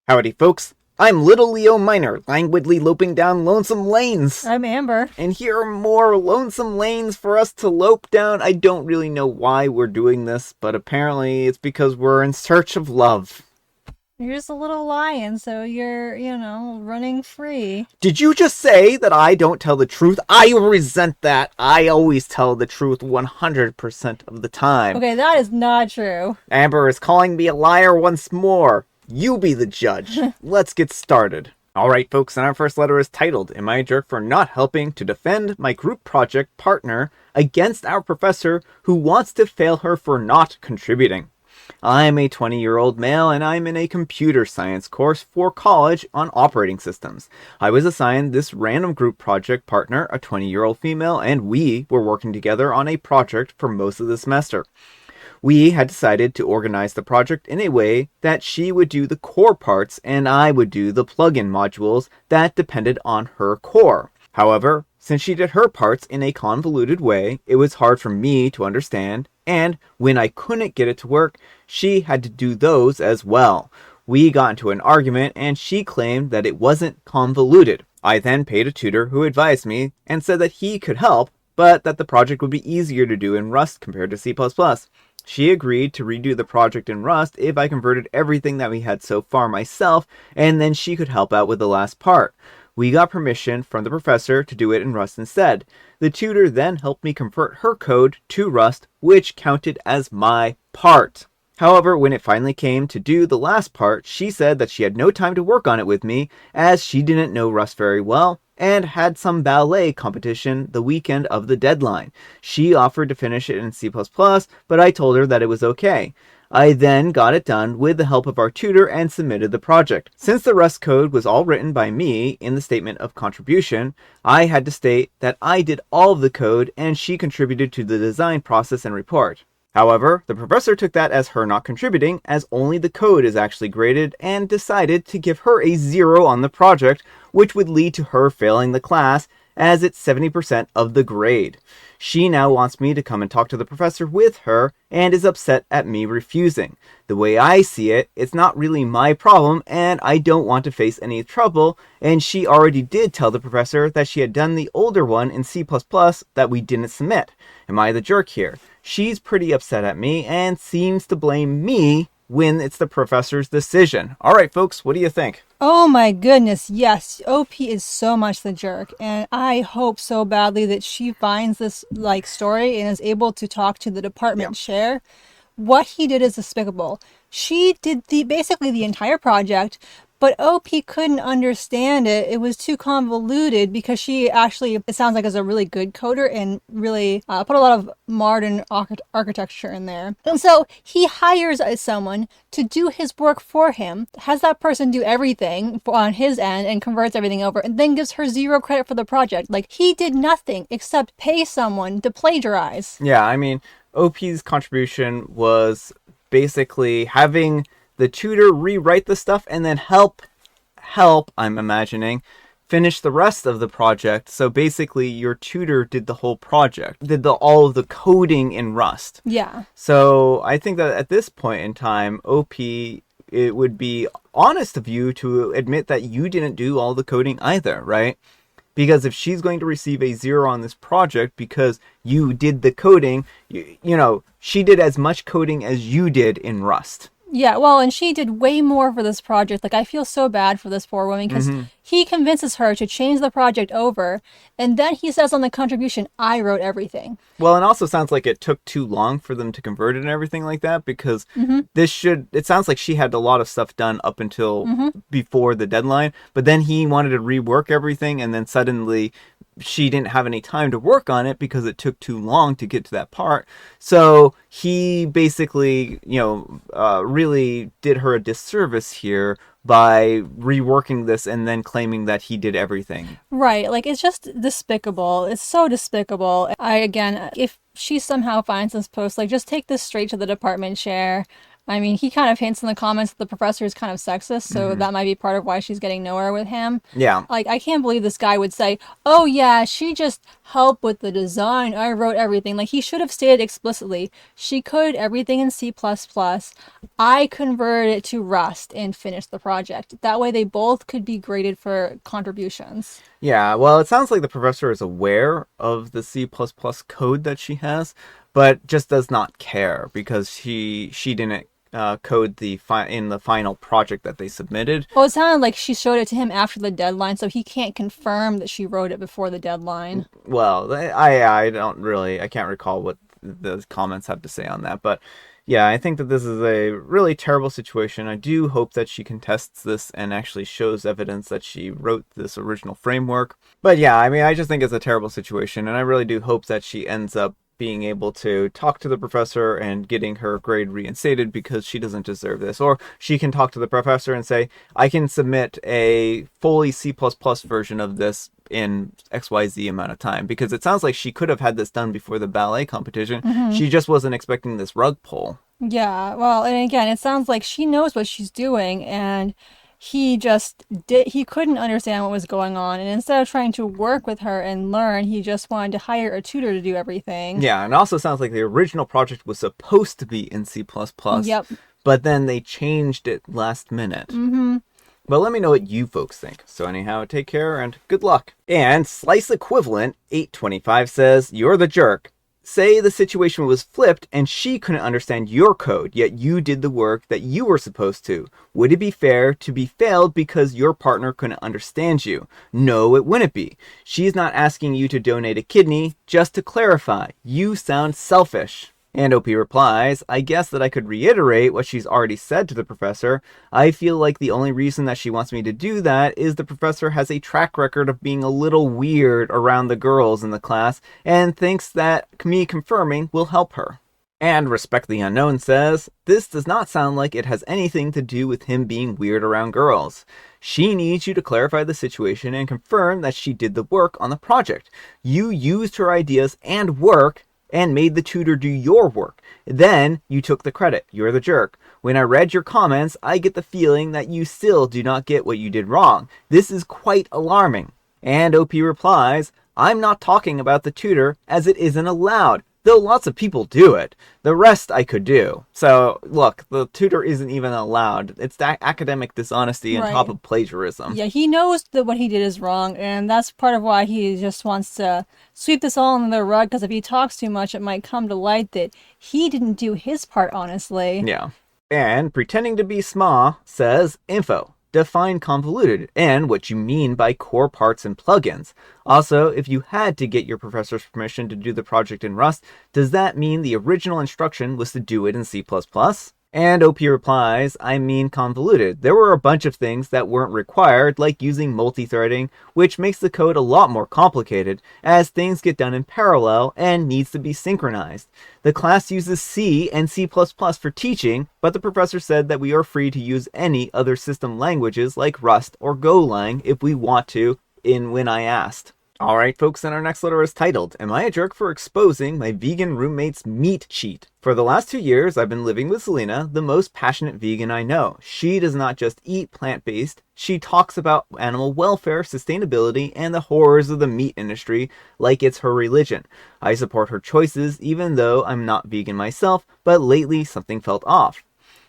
Howdy, folks. I'm Little Leo Minor, languidly loping down lonesome lanes. I'm Amber. And here are more lonesome lanes for us to lope down. I don't really know why we're doing this, but apparently it's because we're in search of love. You're just a little lion, so you're, running free. Did you just say that I don't tell the truth? I resent that. I always tell the truth 100% of the time. Okay, that is not true. Amber is calling me a liar once more. You be the judge. Let's get started. Alright folks, and our first letter is titled, Am I a Jerk for Not Helping to Defend My Group Project Partner Against Our Professor Who Wants to Fail Her for Not Contributing? I'm a 20-year-old male and I'm in a computer science course for college on operating systems. I was assigned this random group project partner, a 20-year-old female, and we were working together on a project for most of the semester. We had decided to organize the project in a way that she would do the core parts and I would do the plugin modules that depended on her core. However, since she did her parts in a convoluted way, it was hard for me to understand, and when I couldn't get it to work, she had to do those as well. We got into an argument and she claimed that it wasn't convoluted. I then paid a tutor who advised me and said that he could help, but that the project would be easier to do in Rust compared to C++. She agreed to redo the project in Rust if I converted everything that we had so far myself, and then she could help out with the last part. We got permission from the professor to do it in Rust instead. The tutor then helped me convert her code to Rust, which counted as my part. However, when it finally came to do the last part, she said that she had no time to work on it with me, as she didn't know Rust very well, and had some ballet competition the weekend of the deadline. She offered to finish it in C++, but I told her that it was okay. I then got it done with the help of our tutor and submitted the project. Since the Rust code was all written by me in the statement of contribution, I had to state that I did all of the code and she contributed to the design process and report. However, the professor took that as her not contributing, as only the code is actually graded, and decided to give her a 0 on the project, which would lead to her failing the class, as it's 70% of the grade. She now wants me to come and talk to the professor with her, and is upset at me refusing. The way I see it, it's not really my problem, and I don't want to face any trouble, and she already did tell the professor that she had done the older one in C++ that we didn't submit. Am I the jerk here? She's pretty upset at me and seems to blame me when it's the professor's decision. Alright folks, what do you think? Oh my goodness, yes. OP is so much the jerk, and I hope so badly that she finds this story and is able to talk to the department chair. What he did is despicable. She did basically the entire project, but OP couldn't understand it. It was too convoluted because she actually, it sounds like, is a really good coder and really put a lot of modern architecture in there. And so he hires someone to do his work for him, has that person do everything on his end and converts everything over, and then gives her 0 credit for the project. Like, he did nothing except pay someone to plagiarize. Yeah, I mean, OP's contribution was basically having the tutor rewrite the stuff and then help, I'm imagining, finish the rest of the project. So basically your tutor did the whole project, did all of the coding in Rust. Yeah. So I think that at this point in time, OP, it would be honest of you to admit that you didn't do all the coding either, right? Because if she's going to receive a 0 on this project because you did the coding, she did as much coding as you did in Rust. Yeah, well, and she did way more for this project. Like, I feel so bad for this poor woman because he convinces her to change the project over, and then he says on the contribution, I wrote everything. Well, it also sounds like it took too long for them to convert it and everything like that, because it sounds like she had a lot of stuff done up until before the deadline, but then he wanted to rework everything, and then suddenly she didn't have any time to work on it because it took too long to get to that part. So he basically, really did her a disservice here by reworking this and then claiming that he did everything. Right. Like, it's just despicable. It's so despicable. If she somehow finds this post, just take this straight to the department chair. I mean, he kind of hints in the comments that the professor is kind of sexist, so that might be part of why she's getting nowhere with him. Yeah. Like, I can't believe this guy would say, oh yeah, she just helped with the design. I wrote everything. Like, he should have stated explicitly, she coded everything in C++. I converted it to Rust and finished the project. That way they both could be graded for contributions. Yeah, well, it sounds like the professor is aware of the C++ code that she has, but just does not care because she didn't code in the final project that they submitted. Well, it sounded like she showed it to him after the deadline, so he can't confirm that she wrote it before the deadline. Well, I can't recall what the comments have to say on that, but yeah, I think that this is a really terrible situation. I do hope that she contests this and actually shows evidence that she wrote this original framework. But yeah, I mean, I just think it's a terrible situation, and I really do hope that she ends up being able to talk to the professor and getting her grade reinstated because she doesn't deserve this. Or she can talk to the professor and say, I can submit a fully C++ version of this in XYZ amount of time, because it sounds like she could have had this done before the ballet competition. She just wasn't expecting this rug pull. Yeah, well, and again, it sounds like she knows what she's doing, and he couldn't understand what was going on, and instead of trying to work with her and learn, he just wanted to hire a tutor to do everything. Yeah, and it also sounds like the original project was supposed to be in C++, Yep. but then they changed it last minute. But let me know what you folks think. So anyhow, take care and good luck. And Slice Equivalent 825 says, you're the jerk. Say the situation was flipped and she couldn't understand your code, yet you did the work that you were supposed to. Would it be fair to be failed because your partner couldn't understand you? No, it wouldn't be. She's not asking you to donate a kidney. Just to clarify, you sound selfish. And OP replies, I guess that I could reiterate what she's already said to the professor. I feel like the only reason that she wants me to do that is the professor has a track record of being a little weird around the girls in the class and thinks that me confirming will help her. And Respect the Unknown says, this does not sound like it has anything to do with him being weird around girls. She needs you to clarify the situation and confirm that she did the work on the project. You used her ideas and work and made the tutor do your work. Then you took the credit. You're the jerk. When I read your comments, I get the feeling that you still do not get what you did wrong. This is quite alarming. And OP replies, I'm not talking about the tutor as it isn't allowed, though lots of people do it. The rest I could do. So, look, the tutor isn't even allowed. It's that academic dishonesty on top of plagiarism. Yeah, he knows that what he did is wrong, and that's part of why he just wants to sweep this all under the rug, because if he talks too much, it might come to light that he didn't do his part honestly. Yeah. And Pretending to be Sma says, info. Define convoluted and what you mean by core parts and plugins. Also, if you had to get your professor's permission to do the project in Rust, does that mean the original instruction was to do it in C++? And OP replies, I mean convoluted. There were a bunch of things that weren't required, like using multi-threading, which makes the code a lot more complicated, as things get done in parallel and needs to be synchronized. The class uses C and C++ for teaching, but the professor said that we are free to use any other system languages like Rust or Golang if we want to, when I asked. Alright folks, and our next letter is titled, Am I a Jerk for Exposing My Vegan Roommate's Meat Cheat? For the last 2 years, I've been living with Selena, the most passionate vegan I know. She does not just eat plant-based, she talks about animal welfare, sustainability, and the horrors of the meat industry like it's her religion. I support her choices even though I'm not vegan myself, but lately something felt off.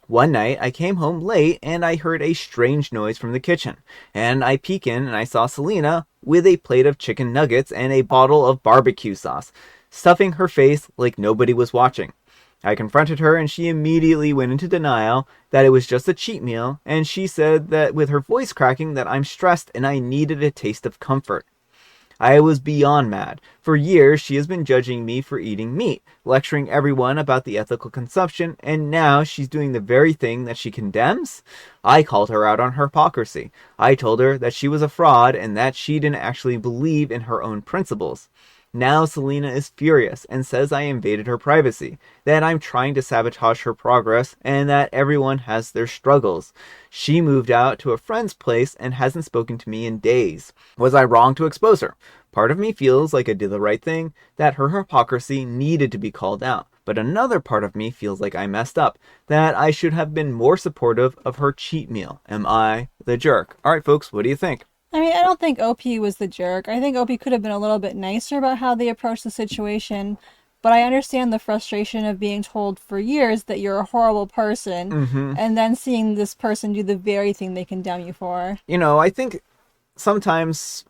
One night, I came home late and I heard a strange noise from the kitchen. And I peek in and I saw Selena with a plate of chicken nuggets and a bottle of barbecue sauce, stuffing her face like nobody was watching. I confronted her and she immediately went into denial that it was just a cheat meal, and she said that with her voice cracking that I'm stressed and I needed a taste of comfort. I was beyond mad. For years, she has been judging me for eating meat, lecturing everyone about the ethical consumption, and now she's doing the very thing that she condemns? I called her out on her hypocrisy. I told her that she was a fraud and that she didn't actually believe in her own principles. Now Selena is furious and says I invaded her privacy, that I'm trying to sabotage her progress, and that everyone has their struggles. She moved out to a friend's place and hasn't spoken to me in days. Was I wrong to expose her? Part of me feels like I did the right thing, that her hypocrisy needed to be called out. but another part of me feels like I messed up, that I should have been more supportive of her cheat meal. Am I the jerk? All right, folks, what do you think? I mean, I don't think OP was the jerk. I think OP could have been a little bit nicer about how they approached the situation, but I understand the frustration of being told for years that you're a horrible person Mm-hmm. and then seeing this person do the very thing they condemn you for. I think sometimes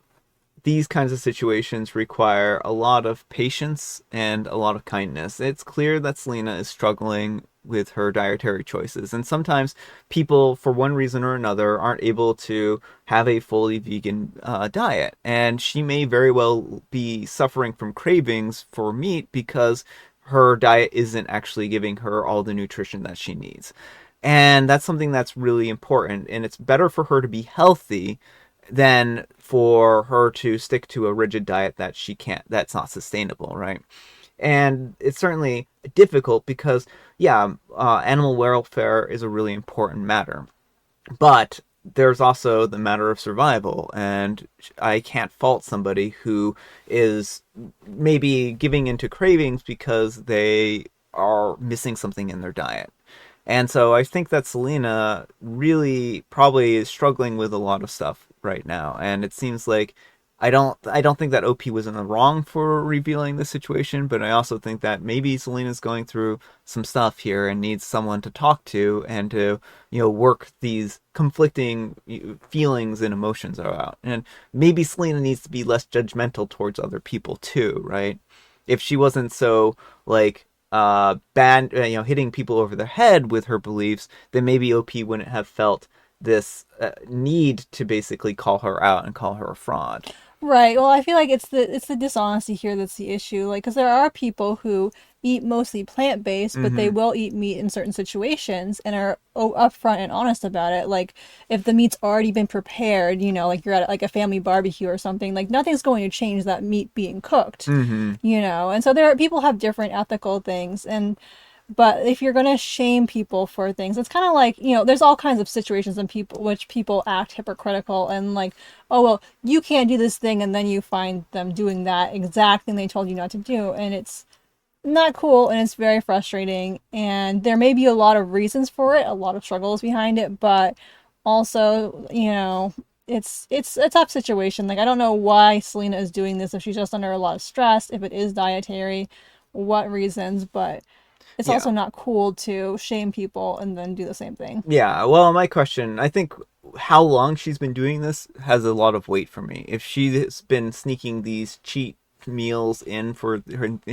these kinds of situations require a lot of patience and a lot of kindness. It's clear that Selena is struggling with her dietary choices, and sometimes people, for one reason or another, aren't able to have a fully vegan diet, and she may very well be suffering from cravings for meat because her diet isn't actually giving her all the nutrition that she needs. And that's something that's really important, and it's better for her to be healthy than for her to stick to a rigid diet that's not sustainable, right? And it's certainly difficult because, yeah, animal welfare is a really important matter, but there's also the matter of survival, and I can't fault somebody who is maybe giving into cravings because they are missing something in their diet. And so I think that Selena really probably is struggling with a lot of stuff right now. And it seems like I don't think that OP was in the wrong for revealing the situation, but I also think that maybe Selena's going through some stuff here and needs someone to talk to and to, work these conflicting feelings and emotions out. And maybe Selena needs to be less judgmental towards other people too, right? If she wasn't so like bad, hitting people over the head with her beliefs, then maybe OP wouldn't have felt this need to basically call her out and call her a fraud. Right. Well, I feel like it's the dishonesty here that's the issue. Like, because there are people who eat mostly plant-based, but they Mm-hmm. will eat meat in certain situations and are upfront and honest about it. Like, if the meat's already been prepared, like you're at like a family barbecue or something, like nothing's going to change that meat being cooked, Mm-hmm. And so there are people have different ethical things, and but if you're gonna shame people for things, it's kind of like, there's all kinds of situations in people which people act hypocritical and like, oh well, you can't do this thing, and then you find them doing that exact thing they told you not to do, and it's not cool and it's very frustrating. And there may be a lot of reasons for it, a lot of struggles behind it, but also, it's a tough situation. Like I don't know why Selena is doing this, if she's just under a lot of stress, if it is dietary, what reasons, but it's Yeah. also not cool to shame people and then do the same thing. Yeah, well, my question, I think how long she's been doing this has a lot of weight for me. If she's been sneaking these cheat meals in for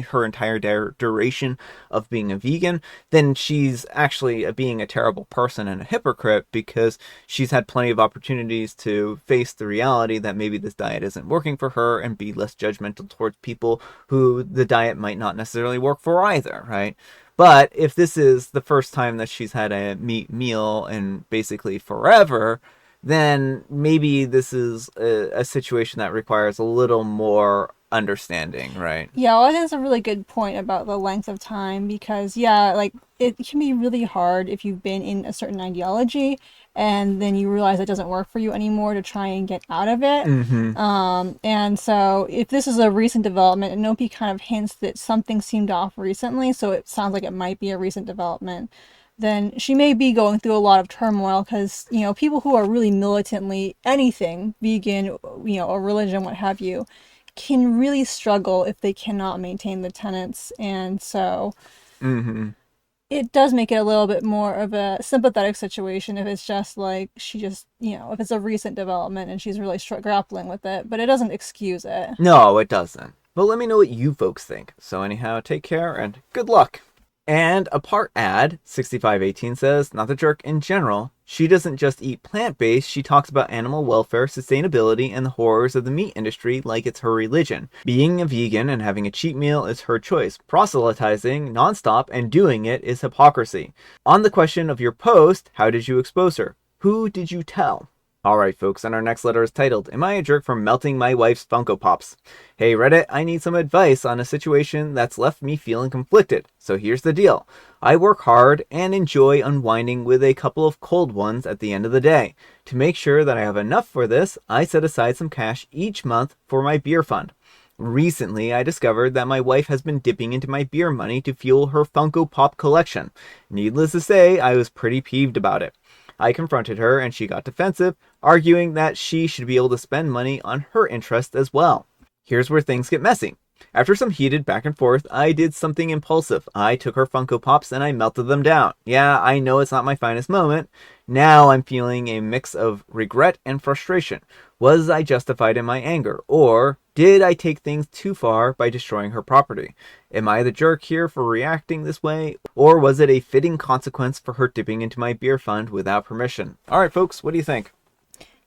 her entire duration of being a vegan, then she's actually being a terrible person and a hypocrite because she's had plenty of opportunities to face the reality that maybe this diet isn't working for her and be less judgmental towards people who the diet might not necessarily work for either, right? But if this is the first time that she's had a meat meal in basically forever, then maybe this is a situation that requires a little more understanding, right? Yeah, well, I think it's a really good point about the length of time because, yeah, like it can be really hard if you've been in a certain ideology and then you realize it doesn't work for you anymore to try and get out of it. Mm-hmm. And so if this is a recent development, and Nopi kind of hints that something seemed off recently, so it sounds like it might be a recent development, then she may be going through a lot of turmoil because, people who are really militantly anything, vegan, a religion, what have you, can really struggle if they cannot maintain the tenets. And so Mm-hmm. it does make it a little bit more of a sympathetic situation if it's just like if it's a recent development and she's really grappling with it, but it doesn't excuse it. No, it doesn't. But let me know what you folks think. So anyhow, take care and good luck. And a part ad, 6518 says, not the jerk in general. She doesn't just eat plant-based, she talks about animal welfare, sustainability, and the horrors of the meat industry like it's her religion. Being a vegan and having a cheat meal is her choice. Proselytizing nonstop and doing it is hypocrisy. On the question of your post, how did you expose her? Who did you tell? Alright folks, and our next letter is titled, Am I a Jerk for Melting My Wife's Funko Pops? Hey Reddit, I need some advice on a situation that's left me feeling conflicted. So here's the deal. I work hard and enjoy unwinding with a couple of cold ones at the end of the day. To make sure that I have enough for this, I set aside some cash each month for my beer fund. Recently, I discovered that my wife has been dipping into my beer money to fuel her Funko Pop collection. Needless to say, I was pretty peeved about it. I confronted her and she got defensive, arguing that she should be able to spend money on her interest as well. Here's where things get messy. After some heated back and forth, I did something impulsive. I took her Funko Pops and I melted them down. Yeah, I know it's not my finest moment. Now I'm feeling a mix of regret and frustration. Was I justified in my anger? Or did I take things too far by destroying her property? Am I the jerk here for reacting this way? Or was it a fitting consequence for her dipping into my beer fund without permission? Alright, folks, what do you think?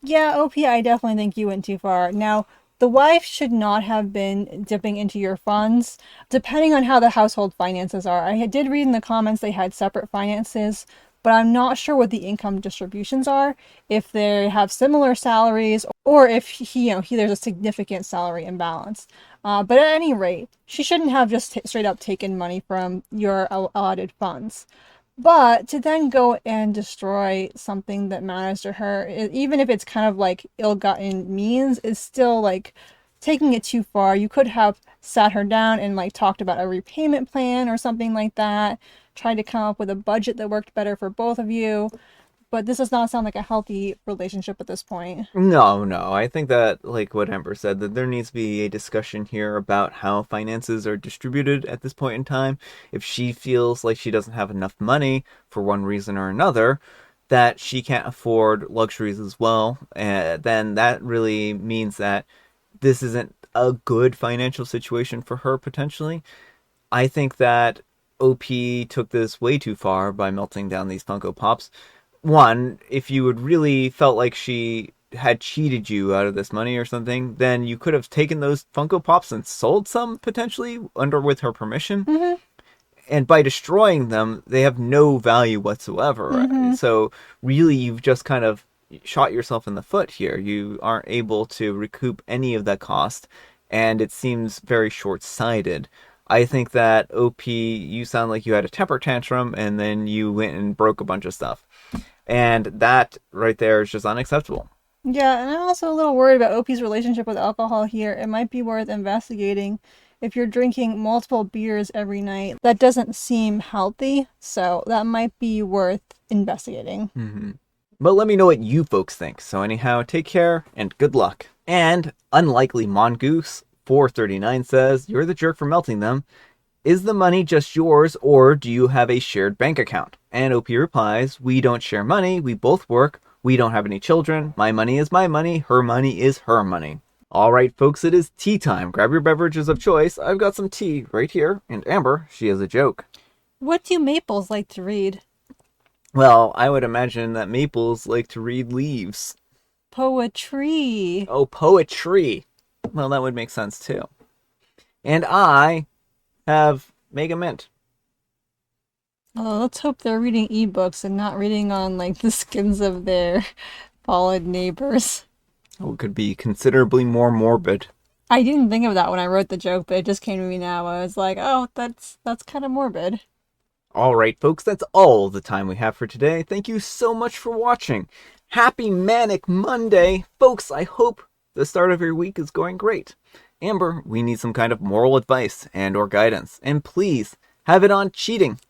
Yeah, OP, I definitely think you went too far. Now, the wife should not have been dipping into your funds, depending on how the household finances are. Did read in the comments they had separate finances, but I'm not sure what the income distributions are, if they have similar salaries, or if there's a significant salary imbalance. But at any rate, she shouldn't have just straight up taken money from your allotted funds. But to then go and destroy something that matters to her, even if it's kind of like ill-gotten means, is still like taking it too far. You could have sat her down and like talked about a repayment plan or something like that, tried to come up with a budget that worked better for both of you. But this does not sound like a healthy relationship at this point. No. I think that, like what Amber said, that there needs to be a discussion here about how finances are distributed at this point in time. If she feels like she doesn't have enough money for one reason or another, that she can't afford luxuries as well, then that really means that this isn't a good financial situation for her potentially. I think that OP took this way too far by melting down these Funko Pops. One, if you would really felt like she had cheated you out of this money or something, then you could have taken those Funko Pops and sold some potentially under with her permission. Mm-hmm. And by destroying them, they have no value whatsoever. Mm-hmm. So really, you've just kind of shot yourself in the foot here. You aren't able to recoup any of that cost, and it seems very short-sighted. I think that OP, you sound like you had a temper tantrum, and then you went and broke a bunch of stuff. And that right there is just unacceptable. Yeah, and I'm also a little worried about OP's relationship with alcohol here. It might be worth investigating. If you're drinking multiple beers every night, that doesn't seem healthy, so that might be worth investigating. Mm-hmm. But let me know what you folks think. So anyhow, take care and good luck. And Unlikely Mongoose 439 says, "You're the jerk for melting them. Is the money just yours, or do you have a shared bank account?" And OP replies, "We don't share money. We both work. We don't have any children. My money is my money. Her money is her money." All right, folks, it is tea time. Grab your beverages of choice. I've got some tea right here. And Amber, she has a joke. What do maples like to read? Well, I would imagine that maples like to read leaves. Poetry. Oh, poetry. Well, that would make sense too. And I have Mega Mint. Oh, let's hope they're reading ebooks and not reading on like the skins of their fallen neighbors. Oh, it could be considerably more morbid. I didn't think of that when I wrote the joke, but it just came to me now. I was like, oh, that's kind of morbid. All right, folks, that's all the time we have for today. Thank you so much for watching. Happy Manic Monday. Folks, I hope the start of your week is going great. Amber, we need some kind of moral advice and or guidance. And please, have it on cheating.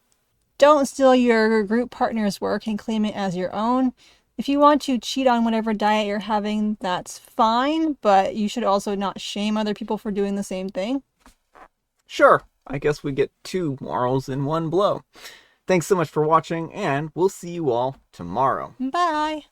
Don't steal your group partner's work and claim it as your own. If you want to cheat on whatever diet you're having, that's fine, but you should also not shame other people for doing the same thing. Sure, I guess we get two morals in one blow. Thanks so much for watching, and we'll see you all tomorrow. Bye!